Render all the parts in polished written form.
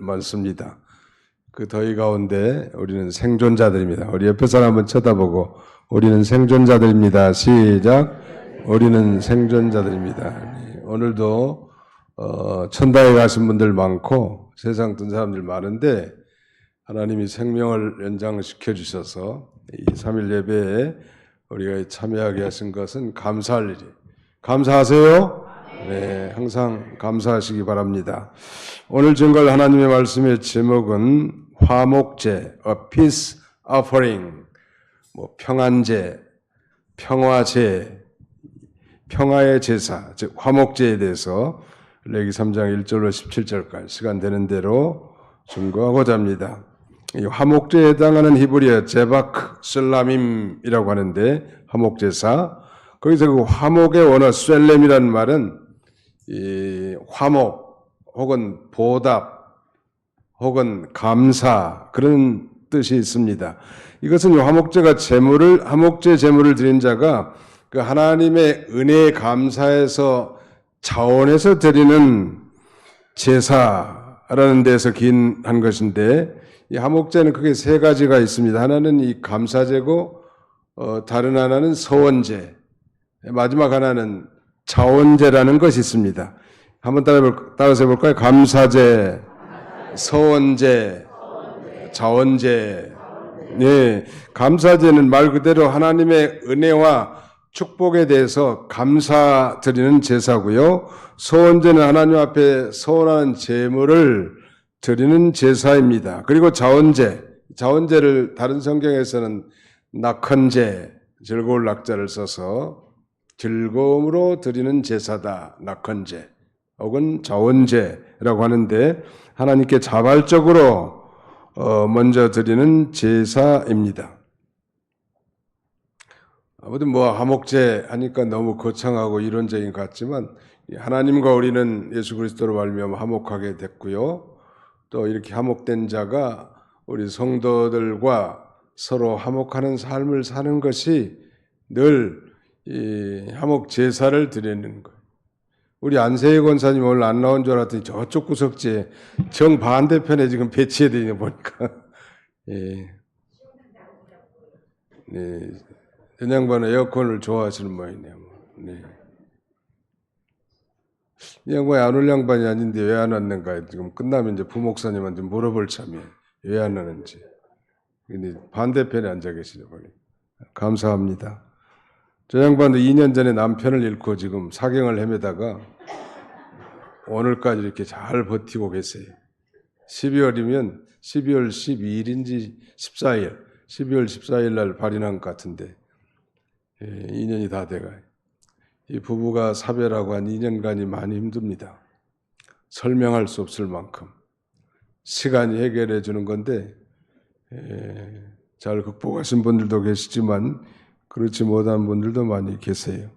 많습니다. 그 더위 가운데 우리는 생존자들입니다. 우리 옆에 사람 한번 쳐다보고 우리는 생존자들입니다. 시작. 우리는 생존자들입니다. 오늘도 천당에 가신 분들 많고 세상 뜬 사람들 많은데 하나님이 생명을 연장시켜 주셔서 이 3일 예배에 우리가 참여하게 하신 것은 감사할 일이. 감사하세요? 네, 항상 감사하시기 바랍니다. 오늘 증거할 하나님의 말씀의 제목은 화목제, a peace offering, 평안제, 평화제, 평화의 제사, 즉 화목제에 대해서 레위기 3장 1절로 17절까지 시간 되는 대로 증거하고자 합니다. 이 화목제에 해당하는 히브리어 제바크 슬라밈이라고 하는데 화목제사, 거기서 그 화목의 원어 셀렘이라는 말은 이 화목 혹은 보답 혹은 감사 그런 뜻이 있습니다. 이것은 화목제가 화목제 제물을 드린 자가 그 하나님의 은혜에 감사해서 자원해서 드리는 제사라는 데서 기인한 것인데, 이 화목제는 크게 세 가지가 있습니다. 하나는 이 감사제고, 다른 하나는 서원제, 마지막 하나는 자원제라는 것이 있습니다. 한번 따라서 해볼까요? 감사제, 서원제, 자원제. 네, 감사제는 말 그대로 하나님의 은혜와 축복에 대해서 감사드리는 제사고요. 서원제는 하나님 앞에 서원하는 제물을 드리는 제사입니다. 그리고 자원제를 다른 성경에서는 낙헌제, 즐거울 낙자를 써서 즐거움으로 드리는 제사다. 낙헌제 혹은 자원제라고 하는데 하나님께 자발적으로 먼저 드리는 제사입니다. 아무튼 화목제 하니까 너무 거창하고 이론적인 것 같지만 하나님과 우리는 예수 그리스도로 말미암아 화목하게 됐고요. 또 이렇게 화목된 자가 우리 성도들과 서로 화목하는 삶을 사는 것이 늘 이 화목 제사를 드리는 거예요. 우리 안세희 권사님 오늘 안 나온 줄 알았더니 저쪽 구석지에 정반대편에 지금 배치해야 되냐 보니까 예. 네. 그 양반은 에어컨을 좋아하시는 모양이네요. 네. 이 양반이 안 올 양반이 아닌데 왜 안 왔는가 지금 끝나면 이제 부목사님한테 물어볼 참이에요. 왜 안 오는지. 근데 반대편에 앉아 계시죠. 감사합니다. 저 양반도 2년 전에 남편을 잃고 지금 사경을 헤매다가 오늘까지 이렇게 잘 버티고 계세요. 12월이면 12월 12일인지 14일, 12월 14일 날 발인한 것 같은데 2년이 다 돼가요. 이 부부가 사별하고 한 2년간이 많이 힘듭니다. 설명할 수 없을 만큼. 시간이 해결해 주는 건데 잘 극복하신 분들도 계시지만 그렇지 못한 분들도 많이 계세요.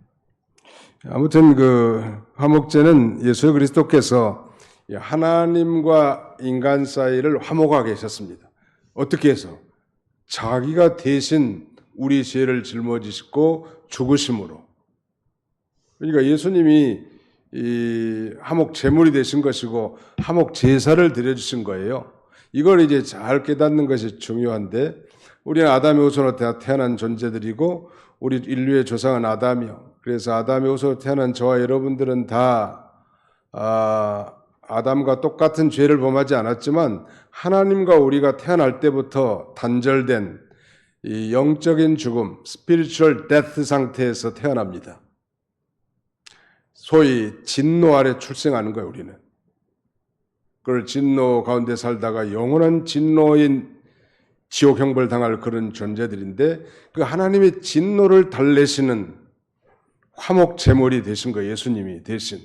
아무튼 그 화목제는 예수 그리스도께서 하나님과 인간 사이를 화목하게 하셨습니다. 어떻게 해서? 자기가 대신 우리 죄를 짊어지시고 죽으심으로. 그러니까 예수님이 이 화목 제물이 되신 것이고 화목 제사를 드려주신 거예요. 이걸 이제 잘 깨닫는 것이 중요한데, 우리는 아담의 후손으로 태어난 존재들이고 우리 인류의 조상은 아담이요. 그래서 아담의 후손으로 태어난 저와 여러분들은 다 아담과 똑같은 죄를 범하지 않았지만 하나님과 우리가 태어날 때부터 단절된 이 영적인 죽음, spiritual death 상태에서 태어납니다. 소위 진노 아래 출생하는 거예요, 우리는. 그걸 진노 가운데 살다가 영원한 진노인 지옥 형벌 당할 그런 존재들인데, 그 하나님의 진노를 달래시는 화목 제물이 되신 거예요, 예수님이 대신.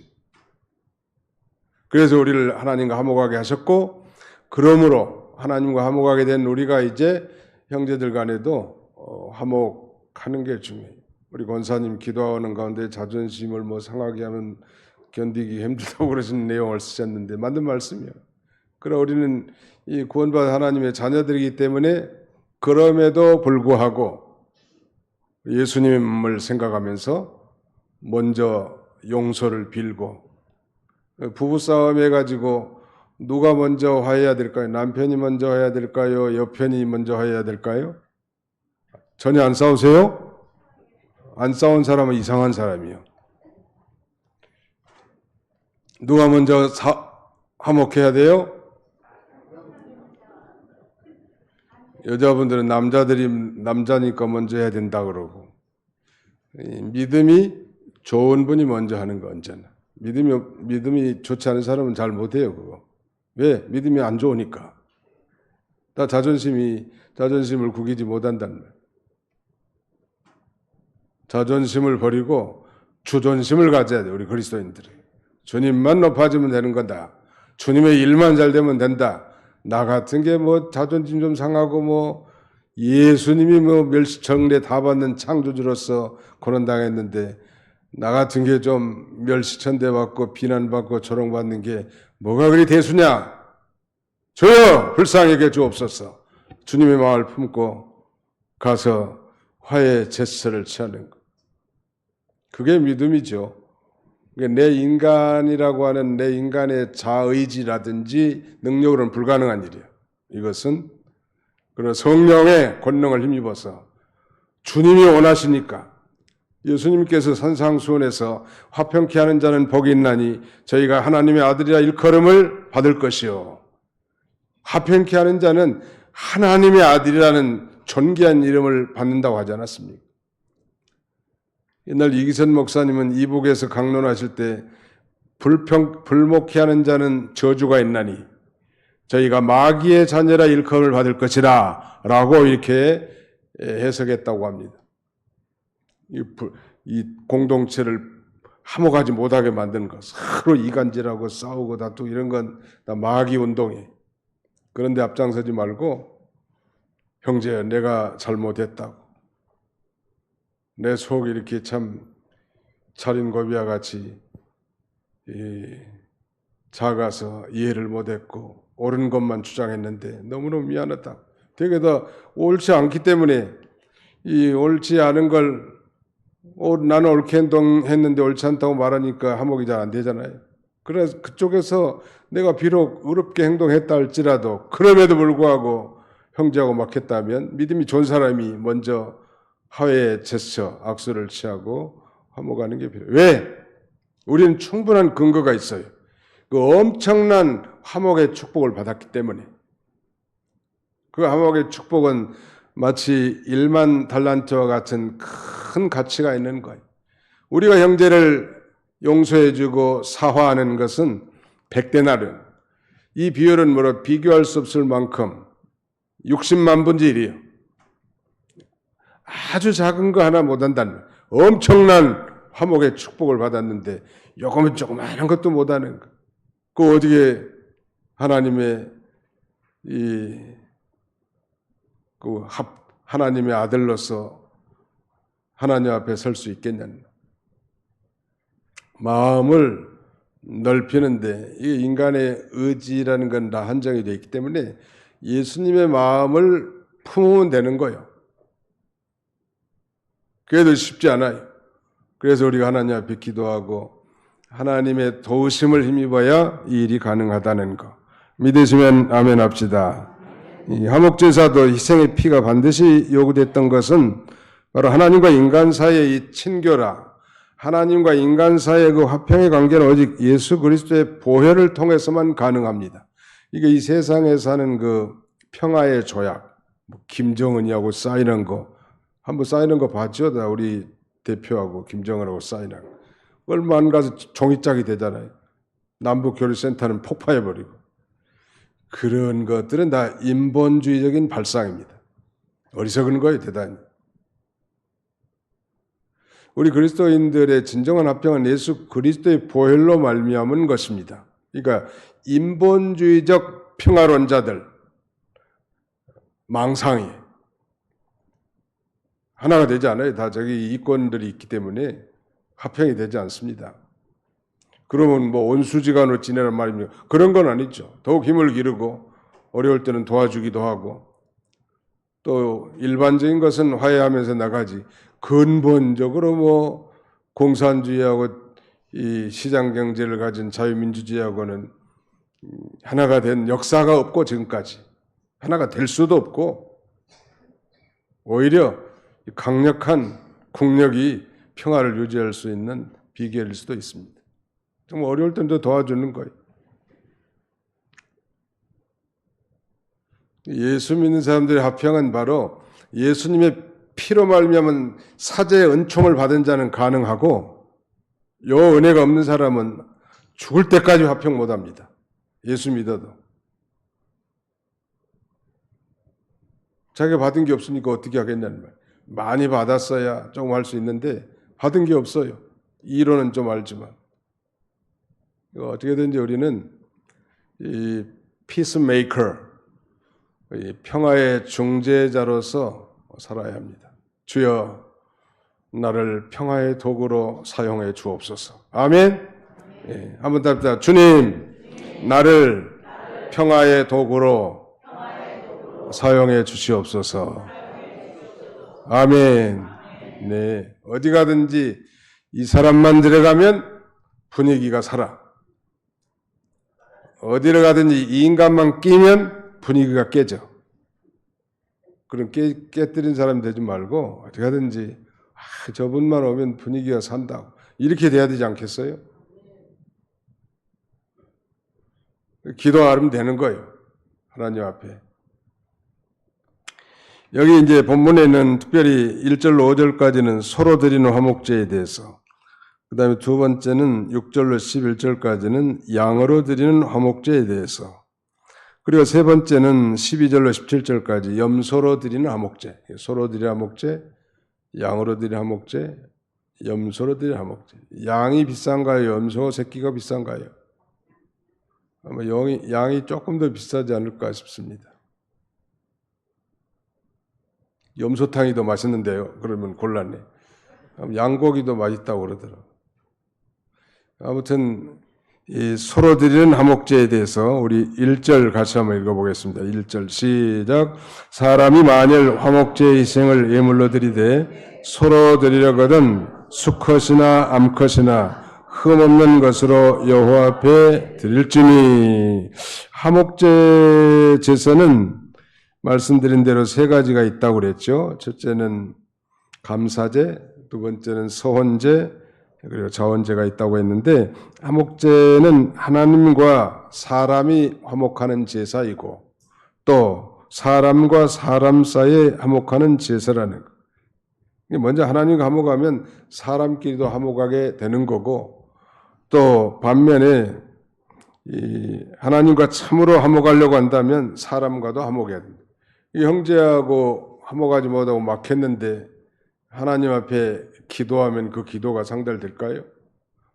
그래서 우리를 하나님과 화목하게 하셨고, 그러므로 하나님과 화목하게 된 우리가 이제 형제들 간에도 화목하는 게 중요해요. 우리 권사님 기도하는 가운데 자존심을 상하게 하면 견디기 힘들다고 그러신 내용을 쓰셨는데 맞는 말씀이에요. 그러나 우리는 이 구원받은 하나님의 자녀들이기 때문에 그럼에도 불구하고 예수님을 생각하면서 먼저 용서를 빌고, 부부싸움 해가지고 누가 먼저 화해해야 될까요? 남편이 먼저 화해해야 될까요? 여편이 먼저 화해해야 될까요? 전혀 안 싸우세요? 안 싸운 사람은 이상한 사람이요. 누가 먼저 화목해야 돼요? 여자분들은 남자니까 먼저 해야 된다 그러고, 믿음이 좋은 분이 먼저 하는 거 언제나. 믿음이 좋지 않은 사람은 잘 못해요, 그거. 왜? 믿음이 안 좋으니까. 다 자존심을 구기지 못한다는 거예요. 자존심을 버리고 주존심을 가져야 돼요, 우리 그리스도인들은. 주님만 높아지면 되는 거다. 주님의 일만 잘 되면 된다. 나 같은 게 뭐 자존심 좀 상하고 뭐 예수님이 뭐 멸시정례 다 받는 창조주로서 고난당했는데 나 같은 게 좀 멸시천대 받고 비난받고 조롱받는 게 뭐가 그리 대수냐? 저여 불쌍하게 주옵소서. 주님의 마음을 품고 가서 화해 제스처를 취하는 것. 그게 믿음이죠. 내 인간이라고 하는 내 인간의 자의지라든지 능력으로는 불가능한 일이에요. 이것은 그런 성령의 권능을 힘입어서 주님이 원하시니까 예수님께서 산상수훈에서 화평케 하는 자는 복이 있나니 저희가 하나님의 아들이라 일컬음을 받을 것이요. 화평케 하는 자는 하나님의 아들이라는 존귀한 이름을 받는다고 하지 않았습니까? 옛날 이기선 목사님은 이북에서 강론하실 때 불목케 하는 자는 저주가 있나니 저희가 마귀의 자녀라 일컬음을 받을 것이라 라고 이렇게 해석했다고 합니다. 이 공동체를 화목하지 못하게 만드는 것, 서로 이간질하고 싸우고 다투고 이런 건 다 마귀 운동이에요. 그런데 앞장서지 말고 형제 내가 잘못했다고 내 속이 이렇게 참 살인고비와 같이 작아서 이해를 못했고 옳은 것만 주장했는데 너무너무 미안하다. 되게 다 옳지 않기 때문에 이 옳지 않은 걸 나는 옳게 행동했는데 옳지 않다고 말하니까 화목이 잘 안 되잖아요. 그래서 그쪽에서 내가 비록 의롭게 행동했다 할지라도 그럼에도 불구하고 형제하고 막혔다면 믿음이 좋은 사람이 먼저 화해의 제스처, 악수를 취하고 화목하는 게 필요해요. 왜? 우리는 충분한 근거가 있어요. 그 엄청난 화목의 축복을 받았기 때문에. 그 화목의 축복은 마치 1만 달란트와 같은 큰 가치가 있는 거예요. 우리가 형제를 용서해주고 사화하는 것은 100데나리온. 이 비율은 뭐라 비교할 수 없을 만큼 60만 분의 1이에요. 아주 작은 거 하나 못한다는 엄청난 화목의 축복을 받았는데 요거면 조그마한 것도 못하는 거. 그 어떻게 하나님의 하나님의 아들로서 하나님 앞에 설 수 있겠냐는 마음을 넓히는데 이 인간의 의지라는 건 다 한정이 되어 있기 때문에 예수님의 마음을 품으면 되는 거예요. 그래도 쉽지 않아요. 그래서 우리가 하나님 앞에 기도하고 하나님의 도우심을 힘입어야 이 일이 가능하다는 거. 믿으시면 아멘 합시다. 이 화목제사도 희생의 피가 반드시 요구됐던 것은 바로 하나님과 인간 사이의 이 친교라. 하나님과 인간 사이의 그 화평의 관계는 오직 예수 그리스도의 보혈을 통해서만 가능합니다. 이게 이 세상에 사는 그 평화의 조약, 김정은이하고 사인한 거, 한번 사인한 거 봤죠? 다 우리 대표하고 김정은하고 사인한 거. 얼마 안 가서 종이짝이 되잖아요. 남북교류센터는 폭파해버리고. 그런 것들은 다 인본주의적인 발상입니다. 어리석은 거예요, 대단히. 우리 그리스도인들의 진정한 화평은 예수 그리스도의 보혈로 말미암은 것입니다. 그러니까 인본주의적 평화론자들, 망상이 하나가 되지 않아요. 다 저기 이권들이 있기 때문에 화평이 되지 않습니다. 그러면 뭐 온수지간으로 지내란 말입니까? 그런 건 아니죠. 더욱 힘을 기르고 어려울 때는 도와주기도 하고 또 일반적인 것은 화해하면서 나가지 근본적으로 뭐 공산주의하고 이 시장 경제를 가진 자유민주주의하고는 하나가 된 역사가 없고 지금까지 하나가 될 수도 없고 오히려 강력한 국력이 평화를 유지할 수 있는 비결일 수도 있습니다. 좀 어려울 때도 도와주는 거예요. 예수 믿는 사람들의 화평은 바로 예수님의 피로 말미암은 사제의 은총을 받은 자는 가능하고 요 은혜가 없는 사람은 죽을 때까지 화평 못합니다. 예수 믿어도. 자기가 받은 게 없으니까 어떻게 하겠냐는 말. 많이 받았어야 조금 할 수 있는데 받은 게 없어요. 이론은 좀 알지만. 어떻게든지 우리는 이 피스메이커, 이 평화의 중재자로서 살아야 합니다. 주여 나를 평화의 도구로 사용해 주옵소서. 아멘. 예, 한번 답니다. 주님, 나를 평화의 도구로 사용해 주시옵소서. 아멘. 네, 어디 가든지 이 사람만 들어가면 분위기가 살아. 어디를 가든지 이 인간만 끼면 분위기가 깨져. 그럼 깨뜨린 사람 되지 말고 어디 가든지 저분만 오면 분위기가 산다고. 이렇게 돼야 되지 않겠어요? 기도하면 되는 거예요. 하나님 앞에. 여기 이제 본문에는 특별히 1절로 5절까지는 서로 드리는 화목제에 대해서, 그 다음에 두 번째는 6절로 11절까지는 양으로 드리는 화목제에 대해서, 그리고 세 번째는 12절로 17절까지 염소로 드리는 화목제, 소로 드리는 화목제, 양으로 드리는 화목제, 염소로 드리는 화목제. 양이 비싼가요? 염소 새끼가 비싼가요? 아마 양이 조금 더 비싸지 않을까 싶습니다. 염소탕이 더 맛있는데요. 그러면 곤란해. 양고기 더 맛있다고 그러더라고요. 아무튼 이 서로 드리는 화목제에 대해서 우리 1절 같이 한번 읽어보겠습니다. 1절 시작. 사람이 만일 화목제의 희생을 예물로 드리되 서로 드리려거든 수컷이나 암컷이나 흠없는 것으로 여호와 앞에 드릴지니. 화목제 제사는 말씀드린 대로 세 가지가 있다고 그랬죠. 첫째는 감사제, 두 번째는 서헌제, 그리고 자원제가 있다고 했는데, 화목제는 하나님과 사람이 화목하는 제사이고 또 사람과 사람 사이에 화목하는 제사라는 거. 먼저 하나님과 화목하면 사람끼리도 화목하게 되는 거고, 또 반면에 이 하나님과 참으로 화목하려고 한다면 사람과도 화목해야 됩니다. 이 형제하고 화목하지 못하고 막혔는데 하나님 앞에 기도하면 그 기도가 상달될까요?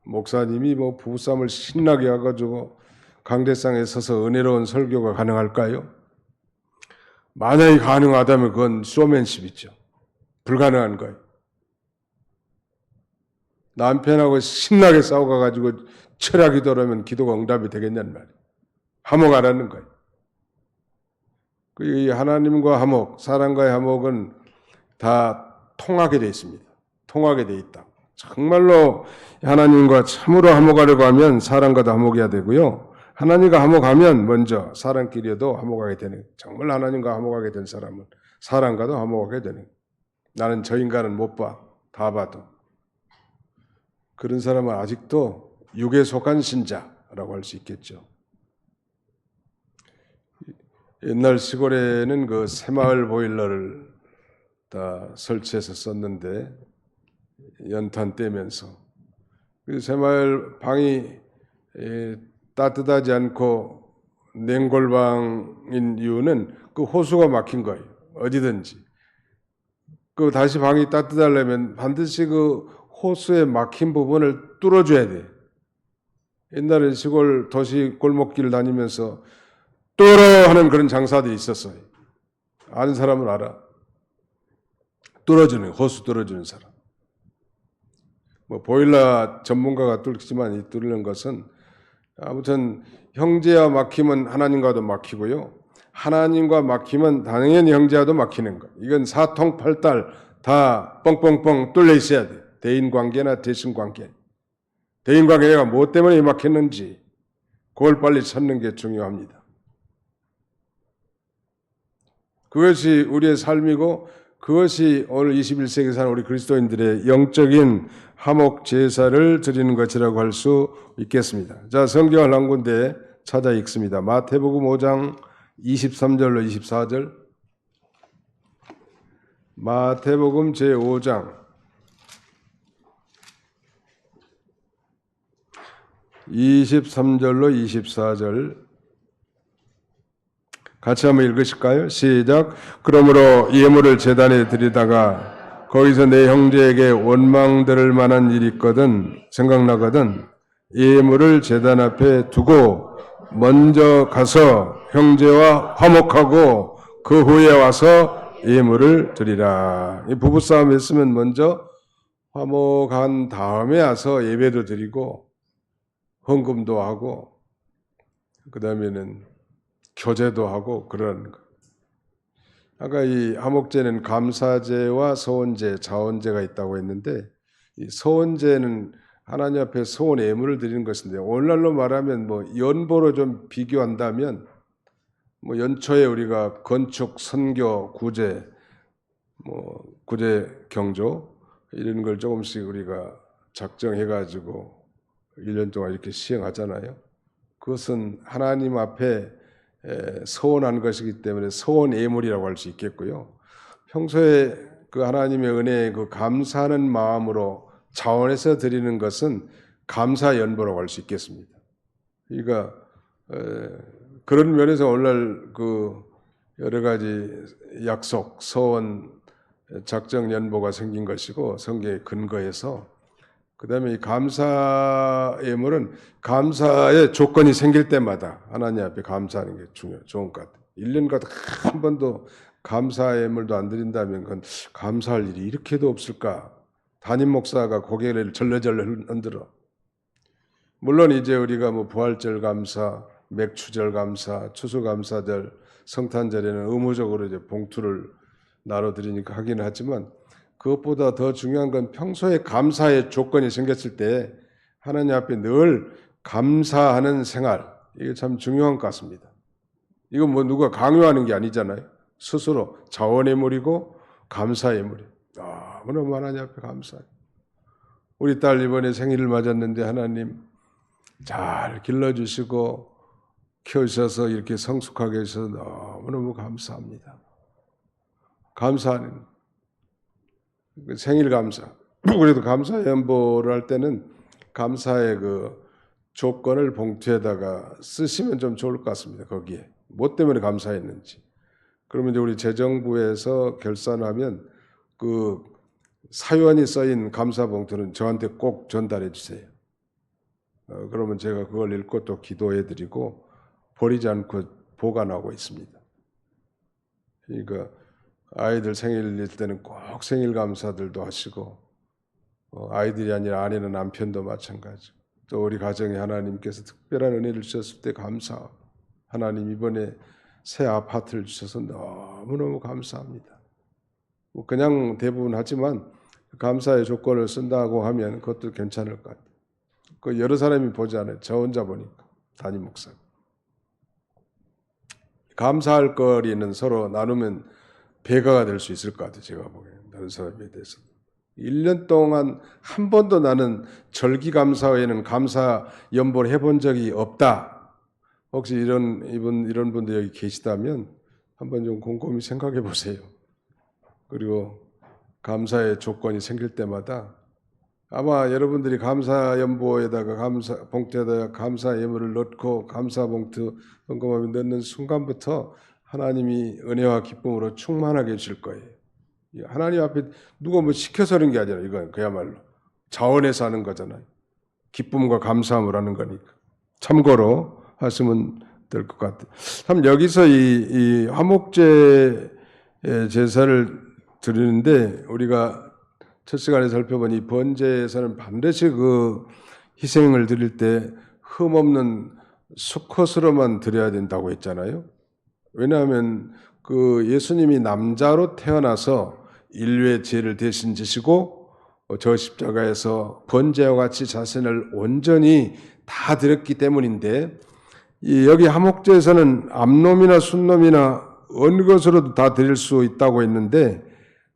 목사님이 뭐 부부싸움을 신나게 해가지고 강대상에 서서 은혜로운 설교가 가능할까요? 만약에 가능하다면 그건 쇼맨십이죠. 불가능한 거예요. 남편하고 신나게 싸워가지고 철학이 들어오면 기도가 응답이 되겠냐는 말이에요. 화목 안 하는 거예요. 이 하나님과 화목, 사람과의 화목은 다 통하게 되어 있습니다. 통하게 되어 있다. 정말로 하나님과 참으로 화목하려고 하면 사람과도 화목해야 되고요. 하나님과 화목하면 먼저 사람끼리도 화목하게 되는, 정말 하나님과 화목하게 된 사람은 사람과도 화목하게 되는. 나는 저 인간은 못 봐. 다 봐도. 그런 사람은 아직도 육에 속한 신자라고 할 수 있겠죠. 옛날 시골에는 그 새마을 보일러를 다 설치해서 썼는데, 연탄 떼면서 그 새마을 방이 따뜻하지 않고 냉골방인 이유는 그 호수가 막힌 거예요. 어디든지. 그 다시 방이 따뜻하려면 반드시 그 호수에 막힌 부분을 뚫어줘야 돼. 옛날에 시골 도시 골목길 다니면서 뚫어 하는 그런 장사들이 있었어요. 아는 사람은 알아. 뚫어주는, 호수 뚫어주는 사람. 뭐 보일러 전문가가 뚫지만 이 뚫는 것은 아무튼 형제와 막히면 하나님과도 막히고요. 하나님과 막히면 당연히 형제와도 막히는 거. 이건 사통팔달 다 뻥뻥뻥 뚫려 있어야 돼. 대인관계나 대신관계. 대인관계가 무엇 때문에 막혔는지, 그걸 빨리 찾는 게 중요합니다. 그것이 우리의 삶이고 그것이 오늘 21세기에 사는 우리 그리스도인들의 영적인 화목 제사를 드리는 것이라고 할 수 있겠습니다. 자, 성경을 한 군데 찾아 읽습니다. 마태복음 5장 23절로 24절. 마태복음 제5장 23절로 24절 같이 한번 읽으실까요? 시작. 그러므로 예물을 제단에 드리다가 거기서 내 형제에게 원망들을 만한 일이 있거든 생각나거든 예물을 제단 앞에 두고 먼저 가서 형제와 화목하고 그 후에 와서 예물을 드리라. 이 부부싸움 했으면 먼저 화목한 다음에 와서 예배도 드리고 헌금도 하고 그 다음에는 교제도 하고 그런 거. 아까 이 화목제는 감사제와 서원제, 자원제가 있다고 했는데 이 서원제는 하나님 앞에 서원 예물을 드리는 것인데 오늘날로 말하면 뭐 연보로 좀 비교한다면 뭐 연초에 우리가 건축, 선교, 구제, 뭐 구제 경조 이런 걸 조금씩 우리가 작정해가지고 1년 동안 이렇게 시행하잖아요. 그것은 하나님 앞에 서원한 것이기 때문에 서원 예물이라고 할 수 있겠고요. 평소에 그 하나님의 은혜에 그 감사하는 마음으로 자원해서 드리는 것은 감사 연보라고 할 수 있겠습니다. 그러니까 그런 면에서 오늘날 그 여러 가지 약속, 서원, 작정 연보가 생긴 것이고 성경에 근거해서 그 다음에 이 감사 예물은 감사의 조건이 생길 때마다 하나님 앞에 감사하는 게 좋은 것 같아요. 1년 가도 한 번도 감사 예물도 안 드린다면 그건 감사할 일이 이렇게도 없을까? 담임 목사가 고개를 절레절레 흔들어. 물론 이제 우리가 뭐 부활절 감사, 맥추절 감사, 추수감사절, 성탄절에는 의무적으로 이제 봉투를 나눠드리니까 하긴 하지만 그것보다 더 중요한 건 평소에 감사의 조건이 생겼을 때 하나님 앞에 늘 감사하는 생활, 이게 참 중요한 것 같습니다. 이건 뭐 누가 강요하는 게 아니잖아요. 스스로 자원예물이고 감사예물이에요. 너무너무 하나님 앞에 감사해요. 우리 딸 이번에 생일을 맞았는데 하나님 잘 길러주시고 키우셔서 이렇게 성숙하게 해서 너무너무 감사합니다. 감사하는 생일 감사. 그래도 감사 연보를 할 때는 감사의 그 조건을 봉투에다가 쓰시면 좀 좋을 것 같습니다. 거기에 뭐 때문에 감사했는지. 그러면 이제 우리 재정부에서 결산하면 그 사연이 써인 감사 봉투는 저한테 꼭 전달해 주세요. 그러면 제가 그걸 읽고 또 기도해드리고 버리지 않고 보관하고 있습니다. 그러니까 아이들 생일일 때는 꼭 생일 감사들도 하시고 아이들이 아니라 아내는 남편도 마찬가지. 또 우리 가정에 하나님께서 특별한 은혜를 주셨을 때 감사. 하나님 이번에 새 아파트를 주셔서 너무너무 감사합니다. 뭐 그냥 대부분 하지만 감사의 조건을 쓴다고 하면 그것도 괜찮을 것 같아요. 그 여러 사람이 보지 않아요. 저 혼자 보니까 담임 목사. 감사할 거리는 서로 나누면 배가가 될 수 있을 것 같아요. 제가 보기에는 다른 사람에 대해서 1년 동안 한 번도 나는 절기감사회는 감사 연보를 해본 적이 없다. 혹시 이런 분들 여기 계시다면 한번 좀 곰곰이 생각해 보세요. 그리고 감사의 조건이 생길 때마다 아마 여러분들이 감사 연보에다가 감사 봉투에다가 감사 예물을 넣고 감사 봉투 헌금함에 넣는 순간부터 하나님이 은혜와 기쁨으로 충만하게 해주실 거예요. 하나님 앞에 누가 뭐 시켜서 하는 게 아니라 이건 그야말로 자원해서 하는 거잖아요. 기쁨과 감사함을 하는 거니까. 참고로 하시면 될 것 같아요. 참 여기서 이 화목제 제사를 드리는데 우리가 첫 시간에 살펴본 이 번제에서는 반드시 그 희생을 드릴 때 흠없는 수컷으로만 드려야 된다고 했잖아요. 왜냐하면 그 예수님이 남자로 태어나서 인류의 죄를 대신 지시고 저 십자가에서 번제와 같이 자신을 온전히 다 드렸기 때문인데 여기 하목제에서는 암놈이나 순놈이나 어느 것으로도 다 드릴 수 있다고 했는데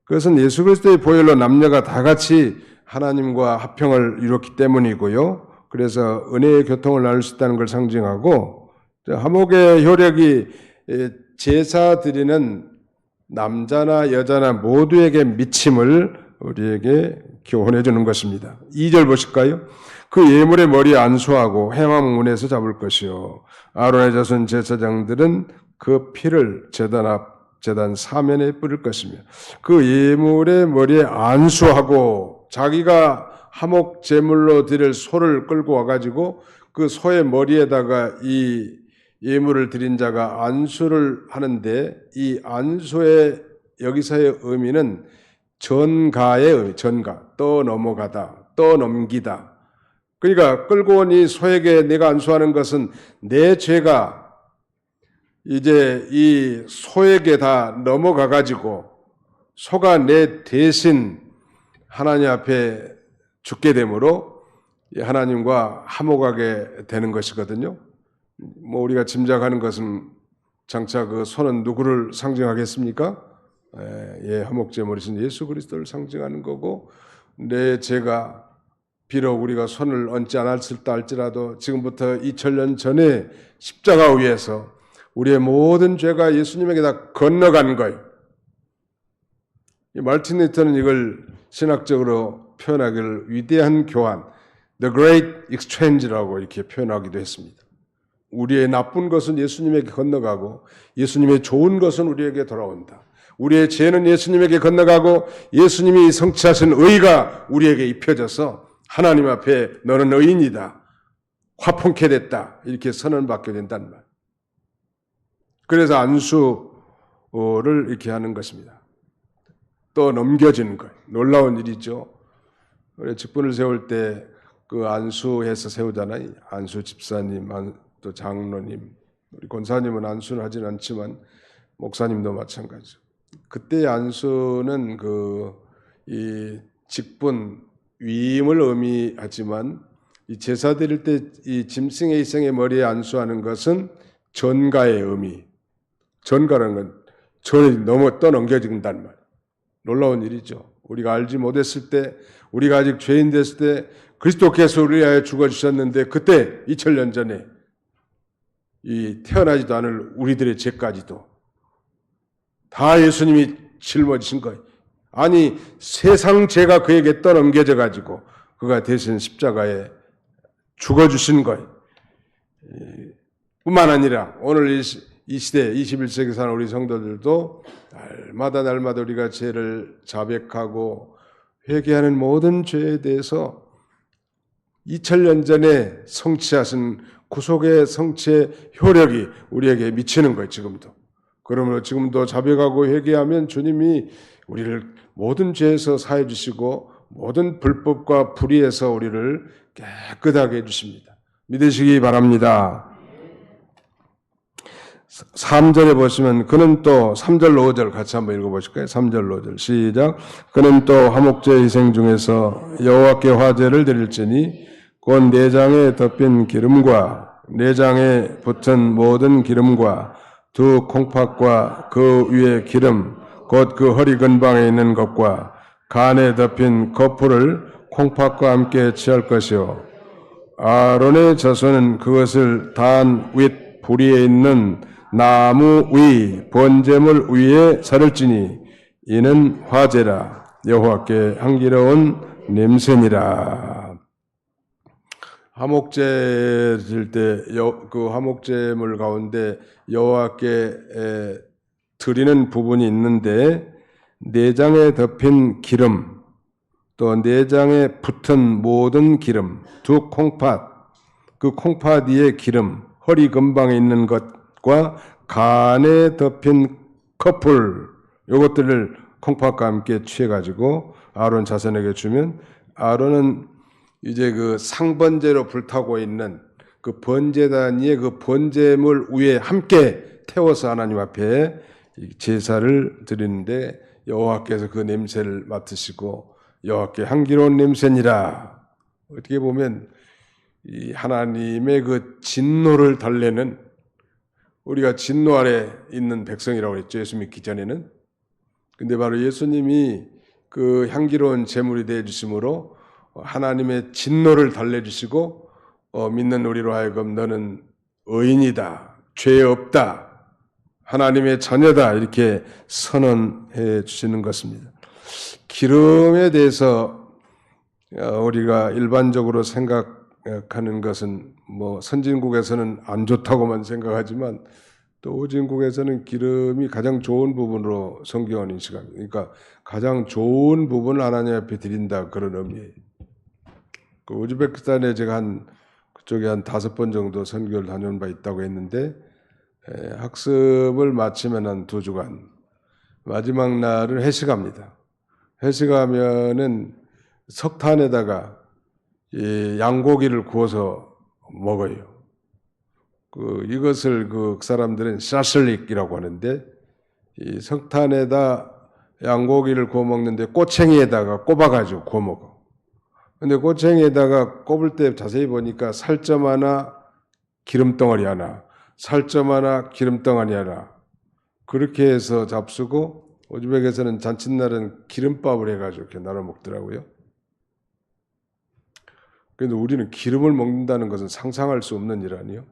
그것은 예수 그리스도의 보혈로 남녀가 다 같이 하나님과 합평을 이뤘기 때문이고요. 그래서 은혜의 교통을 나눌 수 있다는 걸 상징하고 하목의 효력이 제사 드리는 남자나 여자나 모두에게 미침을 우리에게 교훈해 주는 것입니다. 2절 보실까요? 그 예물의 머리에 안수하고 회막문에서 잡을 것이요. 아론의 자손 제사장들은 그 피를 제단 앞 제단 사면에 뿌릴 것이며 그 예물의 머리에 안수하고 자기가 하목 제물로 드릴 소를 끌고 와가지고 그 소의 머리에다가 이 예물을 드린 자가 안수를 하는데 이 안수의 여기서의 의미는 전가의 의미, 전가, 떠넘어가다, 떠넘기다. 그러니까 끌고 온 이 소에게 내가 안수하는 것은 내 죄가 이제 이 소에게 다 넘어가가지고 소가 내 대신 하나님 앞에 죽게 되므로 하나님과 화목하게 되는 것이거든요. 뭐 우리가 짐작하는 것은 장차 그 소는 누구를 상징하겠습니까? 화목제물이신 예수 그리스도를 상징하는 거고 내 죄가 비록 우리가 손을 얹지 않았을다 할지라도 지금부터 2000년 전에 십자가 위에서 우리의 모든 죄가 예수님에게 다 건너간 거예요. 말틴 루터는 이걸 신학적으로 표현하기를 위대한 교환, The Great Exchange라고 이렇게 표현하기도 했습니다. 우리의 나쁜 것은 예수님에게 건너가고 예수님의 좋은 것은 우리에게 돌아온다. 우리의 죄는 예수님에게 건너가고 예수님이 성취하신 의가 우리에게 입혀져서 하나님 앞에 너는 의인이다. 화평케 됐다. 이렇게 선언받게 된단 말. 그래서 안수를 이렇게 하는 것입니다. 또 넘겨지는 거예요. 놀라운 일이죠. 우리 직분을 세울 때 그 안수해서 세우잖아요. 안수 집사님, 또 장로님, 우리 권사님은 안수는 하진 않지만 목사님도 마찬가지죠. 그때 안수는 이 직분 위임을 의미하지만 이 제사 드릴 때 이 짐승의 이생의 머리에 안수하는 것은 전가의 의미. 전가라는 건 전이 넘어 떠넘겨진다는 말. 놀라운 일이죠. 우리가 알지 못했을 때, 우리가 아직 죄인 됐을 때 그리스도께서 우리 위하여 죽어주셨는데 그때 2000년 전에 이 태어나지도 않을 우리들의 죄까지도 다 예수님이 짊어지신 거예요. 아니 세상 죄가 그에게 떠넘겨져 가지고 그가 대신 십자가에 죽어주신 거예요. 뿐만 아니라 오늘 이 시대 21세기 사는 우리 성도들도 날마다 우리가 죄를 자백하고 회개하는 모든 죄에 대해서 2000년 전에 성취하신 구속의 성취의 효력이 우리에게 미치는 거예요. 지금도. 그러므로 지금도 자백하고 회개하면 주님이 우리를 모든 죄에서 사해 주시고 모든 불법과 불의에서 우리를 깨끗하게 해주십니다. 믿으시기 바랍니다. 3절에 보시면 그는 또 3절 5절 같이 한번 읽어보실까요? 3절 5절 시작. 그는 또 화목제 희생 중에서 여호와께 화제를 드릴지니 곧 내장에 덮인 기름과 내장에 붙은 모든 기름과 두 콩팥과 그 위에 기름 곧 그 허리 근방에 있는 것과 간에 덮인 거풀을 콩팥과 함께 취할 것이요 아론의 자손은 그것을 단 윗 부리에 있는 나무 위 번제물 위에 사를지니 이는 화제라 여호와께 향기로운 냄새니라. 화목제 드릴 때 그 화목제물 가운데 여호와께 드리는 부분이 있는데 내장에 덮인 기름 또 내장에 붙은 모든 기름 두 콩팥 그 콩팥 위에 기름 허리 근방에 있는 것과 간에 덮인 커플 요것들을 콩팥과 함께 취해가지고 아론 자손에게 주면 아론은 이제 그 상번제로 불타고 있는 그 번제단 위에 그 번제물 위에 함께 태워서 하나님 앞에 제사를 드리는데 여호와께서 그 냄새를 맡으시고 여호와께 향기로운 냄새니라. 어떻게 보면 이 하나님의 그 진노를 달래는, 우리가 진노 아래 있는 백성이라고 했죠. 예수 믿기 전에는. 근데 바로 예수님이 그 향기로운 제물이 되어 주심으로 하나님의 진노를 달래주시고 믿는 우리로 하여금 너는 의인이다, 죄 없다, 하나님의 자녀다 이렇게 선언해 주시는 것입니다. 기름에 대해서 우리가 일반적으로 생각하는 것은 뭐 선진국에서는 안 좋다고만 생각하지만 또 후진국에서는 기름이 가장 좋은 부분으로 성경은 인식합니다. 그러니까 가장 좋은 부분을 하나님 앞에 드린다, 그런 의미예요. 그 우즈베키스탄에 제가 그쪽에 한 5번 정도 선교를 다녀온 바 있다고 했는데, 학습을 마치면 한 2주간, 마지막 날은 회식합니다. 회식하면은 석탄에다가 이 양고기를 구워서 먹어요. 이것을 그 사람들은 샤슬릭이라고 하는데, 이 석탄에다 양고기를 구워 먹는데 꼬챙이에다가 꼽아가지고 구워 먹어. 근데 꼬챙이에다가 꼽을 때 자세히 보니까 살점 하나, 기름덩어리 하나, 살점 하나, 기름덩어리 하나, 그렇게 해서 잡수고, 우즈벡에서는 잔칫날은 기름밥을 해가지고 이렇게 나눠 먹더라고요. 그런데 우리는 기름을 먹는다는 것은 상상할 수 없는 일 아니에요?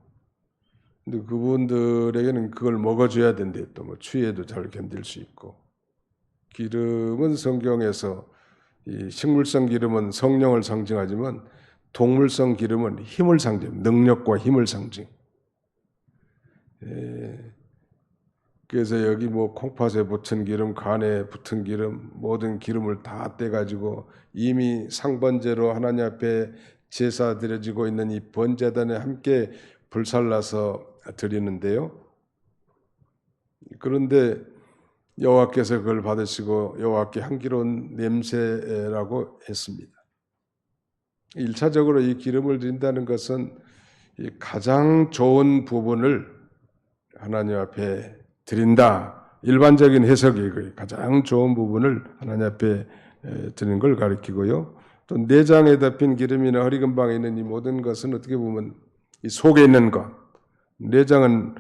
근데 그분들에게는 그걸 먹어줘야 된대. 또 뭐 추위에도 잘 견딜 수 있고. 기름은 성경에서 이 식물성 기름은 성령을 상징하지만 동물성 기름은 힘을 상징, 능력과 힘을 상징. 그래서 여기 뭐 콩팥에 붙은 기름, 간에 붙은 기름, 모든 기름을 다 떼가지고 이미 상번제로 하나님 앞에 제사 드려지고 있는 이 번제단에 함께 불살라서 드리는데요. 그런데 여호와께서 그걸 받으시고 여호와께 향기로운 냄새라고 했습니다. 1차적으로 이 기름을 드린다는 것은 이 가장 좋은 부분을 하나님 앞에 드린다. 일반적인 해석이 가장 좋은 부분을 하나님 앞에 드리는 걸 가리키고요. 또 내장에 덮인 기름이나 허리근방에 있는 이 모든 것은 어떻게 보면 이 속에 있는 것, 내장은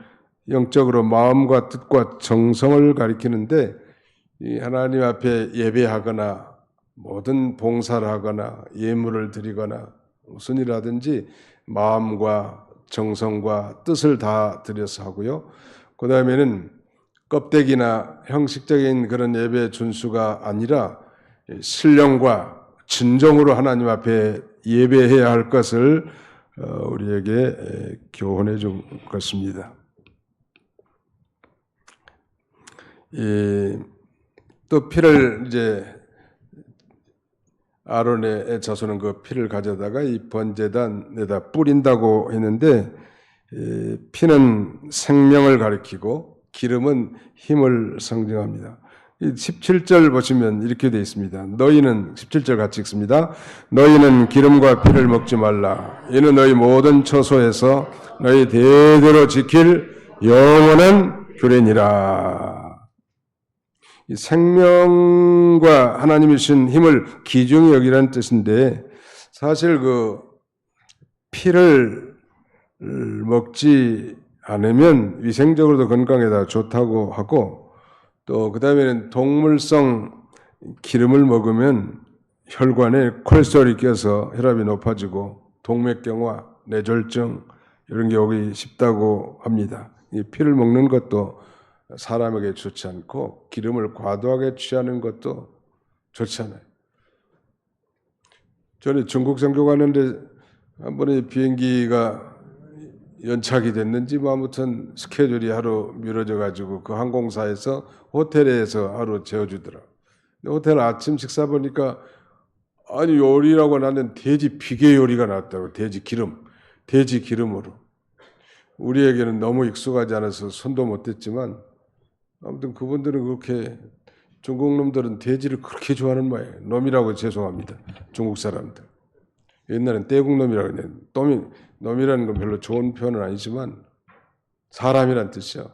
영적으로 마음과 뜻과 정성을 가리키는데, 이 하나님 앞에 예배하거나 모든 봉사를 하거나 예물을 드리거나 무슨 일을 하든지 마음과 정성과 뜻을 다 들여서 하고요. 그 다음에는 껍데기나 형식적인 그런 예배 준수가 아니라 신령과 진정으로 하나님 앞에 예배해야 할 것을 우리에게 교훈해 준 것입니다. 또 피를 이제 아론의 자손은 그 피를 가져다가 이 번제단에다 뿌린다고 했는데, 피는 생명을 가리키고 기름은 힘을 상징합니다. 17절 보시면 이렇게 되어 있습니다. 너희는 17절 같이 읽습니다. 너희는 기름과 피를 먹지 말라. 이는 너희 모든 처소에서 너희 대대로 지킬 영원한 규례니라. 이 생명과 하나님이 주신 힘을 귀중히 여기라는 뜻인데, 사실 그 피를 먹지 않으면 위생적으로도 건강에다 좋다고 하고, 또 그 다음에는 동물성 기름을 먹으면 혈관에 콜레스테롤이 껴서 혈압이 높아지고 동맥경화, 뇌졸중 이런 게 오기 쉽다고 합니다. 이 피를 먹는 것도 사람에게 좋지 않고 기름을 과도하게 취하는 것도 좋지 않아요. 저는 중국 선교 가는데 한 번에 비행기가 연착이 됐는지 뭐 아무튼 스케줄이 하루 미뤄져 가지고 그 항공사에서 호텔에서 하루 재워주더라. 호텔 아침 식사 보니까 아니 요리라고 나는 돼지 비계 요리가 나왔다고. 돼지 기름으로. 우리에게는 너무 익숙하지 않아서 손도 못 댔지만 아무튼 그분들은 그렇게, 중국 놈들은 돼지를 그렇게 좋아하는 모양이에요. 놈이라고 죄송합니다. 중국 사람들. 옛날엔 떼국놈이라고 했는데, 놈이라는 건 별로 좋은 표현은 아니지만 사람이란 뜻이죠.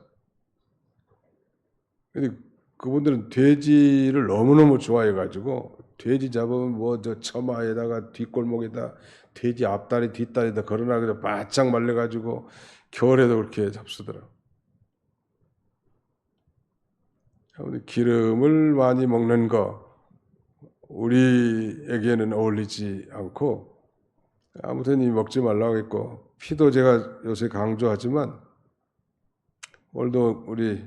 근데 그분들은 돼지를 너무너무 좋아해가지고 돼지 잡으면 뭐 저 처마에다가 뒷골목에다 돼지 앞다리 뒷다리에다 걸어놔서 바짝 말려가지고 겨울에도 그렇게 잡수더라. 기름을 많이 먹는 거 우리에게는 어울리지 않고 아무튼 이 먹지 말라고 했고 피도 제가 요새 강조하지만 오늘도 우리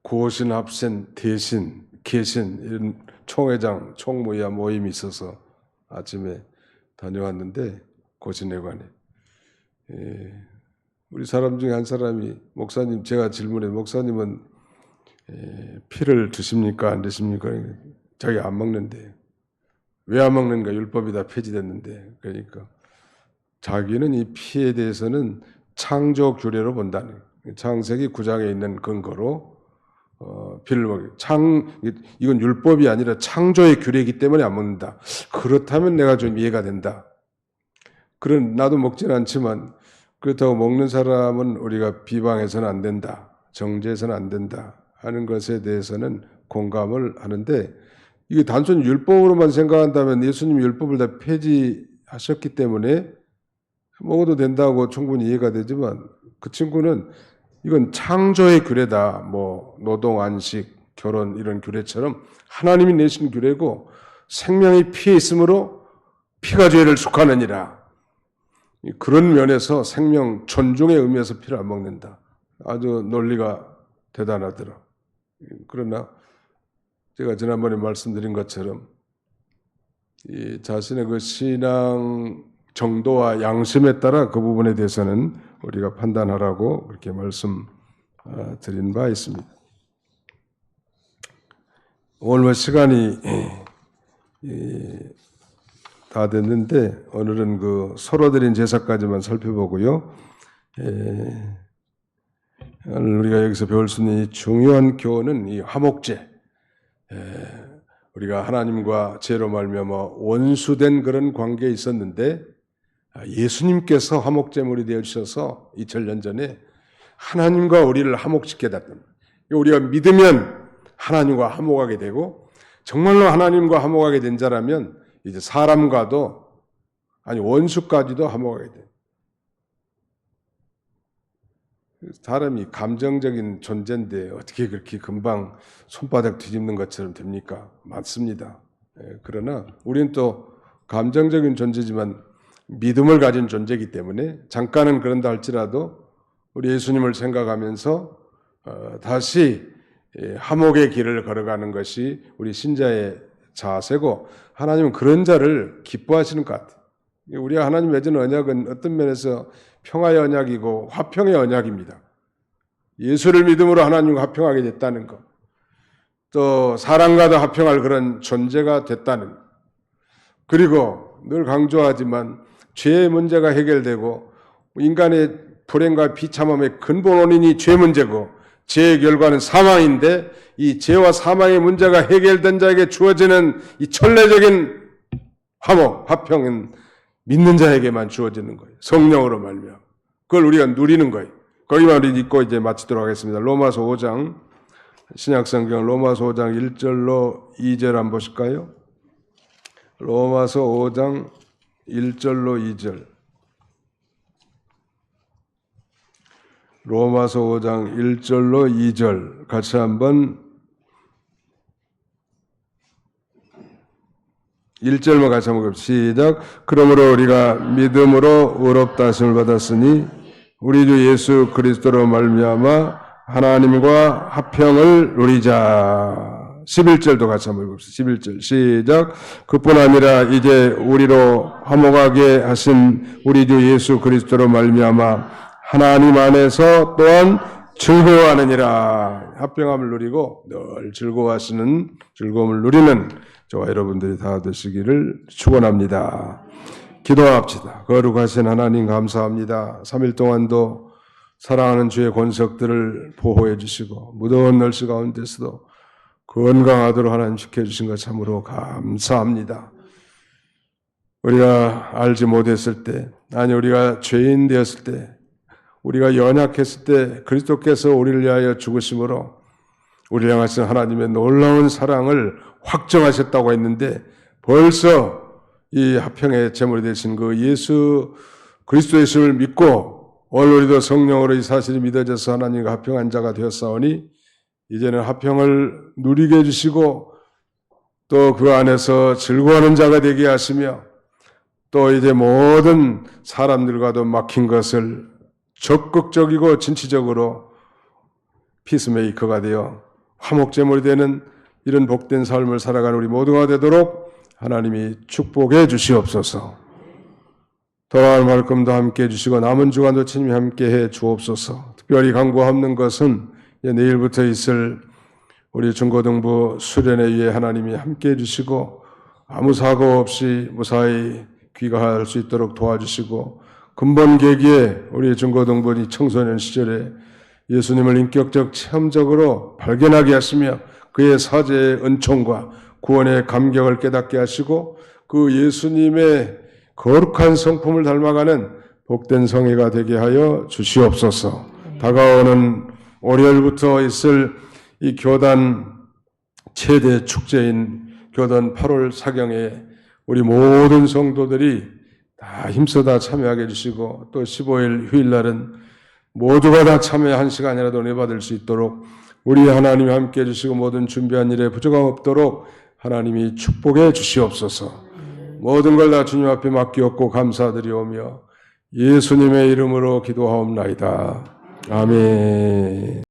고신, 합신, 대신, 계신 이런 총회장, 총무야 모임이 있어서 아침에 다녀왔는데 고신회관에 우리 사람 중에 한 사람이 목사님 제가 질문해 목사님은 피를 드십니까 안 드십니까? 자기 안 먹는데 왜 안 먹는가? 율법이 다 폐지됐는데 그러니까 자기는 이 피에 대해서는 창조 규례로 본다는 창세기 9장에 있는 근거로 피를 먹여 이건 율법이 아니라 창조의 규례이기 때문에 안 먹는다. 그렇다면 내가 좀 이해가 된다. 그런 나도 먹진 않지만 그렇다고 먹는 사람은 우리가 비방해서는 안 된다. 정죄해서는 안 된다. 하는 것에 대해서는 공감을 하는데 이게 단순 율법으로만 생각한다면 예수님 율법을 다 폐지하셨기 때문에 먹어도 된다고 충분히 이해가 되지만 그 친구는 이건 창조의 규례다. 뭐 노동, 안식, 결혼 이런 규례처럼 하나님이 내신 규례고 생명이 피에 있으므로 피가 죄를 속하느니라. 그런 면에서 생명 존중의 의미에서 피를 안 먹는다. 아주 논리가 대단하더라. 그러나 제가 지난번에 말씀드린 것처럼 이 자신의 그 신앙 정도와 양심에 따라 그 부분에 대해서는 우리가 판단하라고 그렇게 말씀드린 바 있습니다. 오늘 시간이 다 됐는데 오늘은 그 서로 드린 제사까지만 살펴보고요. 오늘 우리가 여기서 배울 수 있는 이 중요한 교훈은 이 화목제. 우리가 하나님과 죄로 말미암아 원수된 그런 관계에 있었는데 예수님께서 화목제물이 되어 주셔서 2000년 전에 하나님과 우리를 화목시켜 놨던 우리가 믿으면 하나님과 화목하게 되고 정말로 하나님과 화목하게 된 자라면 이제 사람과도 아니 원수까지도 화목하게 돼요. 사람이 감정적인 존재인데 어떻게 그렇게 금방 손바닥 뒤집는 것처럼 됩니까? 맞습니다. 그러나 우리는 또 감정적인 존재지만 믿음을 가진 존재이기 때문에 잠깐은 그런다 할지라도 우리 예수님을 생각하면서 다시 화목의 길을 걸어가는 것이 우리 신자의 자세고 하나님은 그런 자를 기뻐하시는 것 같아요. 우리가 하나님 맺은 언약은 어떤 면에서 평화의 언약이고 화평의 언약입니다. 예수를 믿음으로 하나님과 화평하게 됐다는 것. 또 사람과도 화평할 그런 존재가 됐다는 것. 그리고 늘 강조하지만 죄의 문제가 해결되고 인간의 불행과 비참함의 근본 원인이 죄 문제고 죄의 결과는 사망인데 이 죄와 사망의 문제가 해결된 자에게 주어지는 이 천례적인 화목, 화평은 믿는 자에게만 주어지는 거예요. 성령으로 말미암아. 그걸 우리가 누리는 거예요. 거기만 우리 읽고 이제 마치도록 하겠습니다. 로마서 5장, 신약성경 로마서 5장 1절로 2절 한번 보실까요? 로마서 5장 1절로 2절. 로마서 5장 1절로 2절 같이 한번 1절만 같이 한번 시작. 그러므로 우리가 믿음으로 의롭다 하심을 받았으니 우리 주 예수 그리스도로 말미암아 하나님과 화평을 누리자. 11절도 같이 한번 읽읍시다. 11절 시작. 그뿐 아니라 이제 우리로 화목하게 하신 우리 주 예수 그리스도로 말미암아 하나님 안에서 또한 즐거워하느니라. 화평함을 누리고 늘 즐거워하시는 즐거움을 누리는 저와 여러분들이 다 되시기를 축원합니다. 기도합시다. 거룩하신 하나님 감사합니다. 3일 동안도 사랑하는 주의 권석들을 보호해 주시고 무더운 날씨 가운데서도 건강하도록 하나님 지켜주신 것 참으로 감사합니다. 우리가 알지 못했을 때, 아니 우리가 죄인 되었을 때, 우리가 연약했을 때 그리스도께서 우리를 위하여 죽으심으로 우리를 향하신 하나님의 놀라운 사랑을 확정하셨다고 했는데 벌써 이 화평의 제물이 되신 그 예수 그리스도의 신을 믿고 오늘 우리도 성령으로 이 사실이 믿어져서 하나님과 화평한 자가 되었사오니 이제는 화평을 누리게 해주시고 또 그 안에서 즐거워하는 자가 되게 하시며 또 이제 모든 사람들과도 막힌 것을 적극적이고 진취적으로 피스메이커가 되어 화목제물이 되는 이런 복된 삶을 살아가는 우리 모두가 되도록 하나님이 축복해 주시옵소서. 돌아갈 만큼도 함께 해주시고 남은 주간도 주님이 함께 해 주옵소서. 특별히 간구하는 것은 내일부터 있을 우리 중고등부 수련회 위에 하나님이 함께 해주시고 아무 사고 없이 무사히 귀가할 수 있도록 도와주시고 근본 계기에 우리 중고등부니 청소년 시절에 예수님을 인격적 체험적으로 발견하게 하시며 그의 사죄의 은총과 구원의 감격을 깨닫게 하시고 그 예수님의 거룩한 성품을 닮아가는 복된 성회가 되게 하여 주시옵소서. 다가오는 월요일부터 있을 이 교단 최대 축제인 교단 8월 사경에 우리 모든 성도들이 다 힘써다 참여하게 해주시고 또 15일 휴일날은 모두가 다 참여 1시간이라도 은혜 받을 수 있도록 우리 하나님이 함께 해주시고 모든 준비한 일에 부족함 없도록 하나님이 축복해 주시옵소서. 모든 걸 다 주님 앞에 맡기옵고 감사드리오며 예수님의 이름으로 기도하옵나이다. 아멘.